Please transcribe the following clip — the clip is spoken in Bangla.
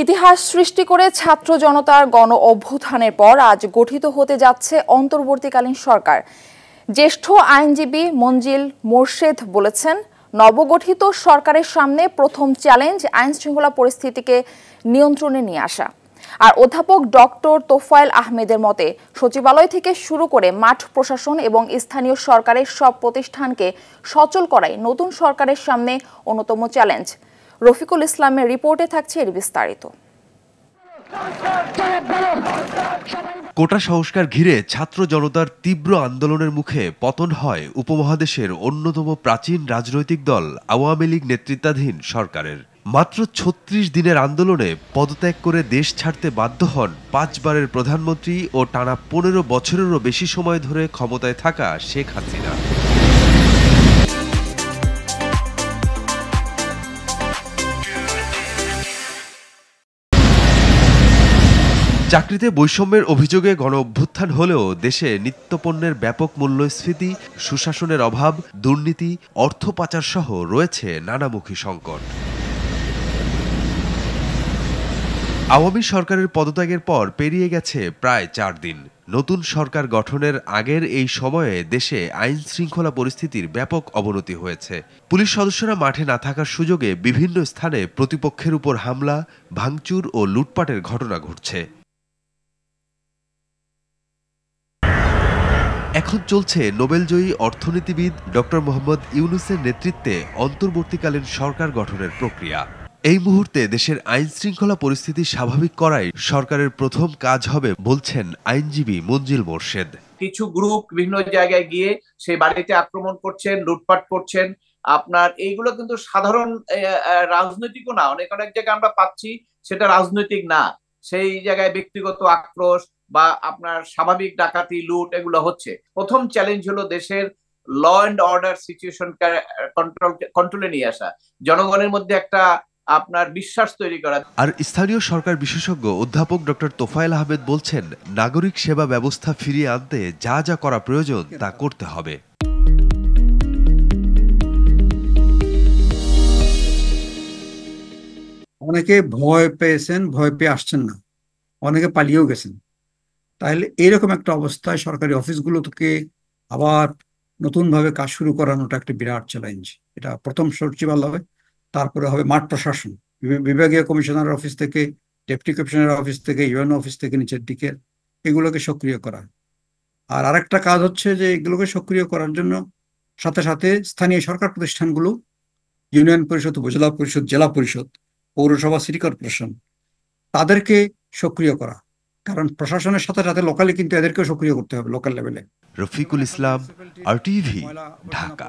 ইতিহাস সৃষ্টি করে ছাত্র জনতার গণ অভ্যুত্থানের পর আজ গঠিত হতে যাচ্ছে অন্তর্বর্তীকালীন সরকার। জ্যেষ্ঠ আইনজীবী মঞ্জিল মোরশেদ বলেছেন, নবগঠিত সরকারের সামনে প্রথম চ্যালেঞ্জ আইনশৃঙ্খলা পরিস্থিতিকে নিয়ন্ত্রণে নিয়ে আসা। আর অধ্যাপক ডক্টর তোফায়েল আহমেদের মতে সচিবালয় থেকে শুরু করে মাঠ প্রশাসন এবং স্থানীয় সরকারের সব প্রতিষ্ঠানকে সচল করাই নতুন সরকারের সামনে অন্যতম চ্যালেঞ্জ। রফিকুল ইসলামের রিপোর্টে থাকছে এর বিস্তারিত। কোটা সংস্কার ঘিরে ছাত্র জনতার তীব্র আন্দোলনের মুখে পতন হয় উপমহাদেশের অন্যতম প্রাচীন রাজনৈতিক দল আওয়ামী লীগ নেতৃত্বাধীন সরকারের। মাত্র ৩৬ দিনের আন্দোলনে পদত্যাগ করে দেশ ছাড়তে বাধ্য হন ৫ বারের প্রধানমন্ত্রী ও টানা ১৫ বছরেরও বেশি সময় ধরে ক্ষমতায় থাকা শেখ হাসিনা। চাকরিতে বৈষম্যের অভিযোগে গণ অভ্যুত্থান হলেও দেশে নিত্যপণ্যের ব্যাপক মূল্যস্ফীতি, সুশাসনের অভাব, দুর্নীতি, অর্থ পাচার সহ রয়েছে নানামুখী সংকট। আওয়ামী সরকারের পদত্যাগের পর পেরিয়ে গেছে প্রায় ৪ দিন। নতুন সরকার গঠনের আগের এই সময়ে দেশে আইন শৃঙ্খলা পরিস্থিতির ব্যাপক অবনতি হয়েছে। পুলিশ সদস্যরা মাঠে না থাকার সুযোগে বিভিন্ন স্থানে প্রতিপক্ষের উপর হামলা, ভাঙচুর ও লুটপাটের ঘটনা ঘটছে। এখন চলছে নোবেলজয়ী অর্থনীতিবিদ ডক্টর মোহাম্মদ ইউনূসের নেতৃত্বে অন্তর্বর্তীকালীন সরকার গঠনের প্রক্রিয়া। এই মুহূর্তে দেশের আইন শৃঙ্খলা পরিস্থিতি স্বাভাবিক করাই সরকারের প্রথম কাজ হবে বলছেন আইনজীবী মঞ্জিল মোরশেদ। কিছু গ্রুপ বিভিন্ন জায়গায় গিয়ে সেই বাড়িতে আক্রমণ করছেন, লুটপাট করছেন। আপনার এইগুলো কিন্তু সাধারণ রাজনৈতিকও না, অনেক জায়গায় আমরা পাচ্ছি সেটা রাজনৈতিক না, সেই জায়গায় ব্যক্তিগত আক্রোশ বা আপনার স্বাভাবিক ডাকাতি, লুট এগুলো হচ্ছে। প্রথম চ্যালেঞ্জ হলো দেশের ল অ্যান্ড অর্ডার সিচুয়েশন কন্ট্রোলে নিয়ে আসা, জনগণের মধ্যে একটা আপনার বিশ্বাস তৈরি করা। আর স্থানীয় সরকার বিশেষজ্ঞ অধ্যাপক ডক্টর তোফায়েল আহমেদ বলছেন, নাগরিক সেবা ব্যবস্থা ফিরিয়ে আনতে যা যা করা প্রয়োজন তা করতে হবে। অনেকে ভয় পেয়েছেন, ভয় পেয়ে আসছেন না, অনেকে পালিয়েও গেছেন। তাহলে এইরকম একটা অবস্থায় সরকারি অফিসগুলোকে আবার নতুনভাবে কাজ শুরু করানোটা একটা বিরাট চ্যালেঞ্জ। এটা প্রথম সচিবালয়, তারপরে হবে মাঠ প্রশাসন, বিভাগীয় কমিশনার অফিস থেকে, ডেপুটি কমিশনার অফিস থেকে, ইউএনও অফিস থেকে নিচের দিকে এগুলোকে সক্রিয় করা। আর আরেকটা কাজ হচ্ছে যে এগুলোকে সক্রিয় করার জন্য সাথে সাথে স্থানীয় সরকার প্রতিষ্ঠানগুলো, ইউনিয়ন পরিষদ, উপজেলা পরিষদ, জেলা পরিষদ, পৌরসভা, সিটি কর্পোরেশন, তাদেরকে সক্রিয় করা। কারণ প্রশাসনের সাথে সাথে লোকালি কিন্তু এদেরকেও সক্রিয় করতে হবে, লোকাল লেভেলে। রফিকুল ইসলাম, RTV, ঢাকা।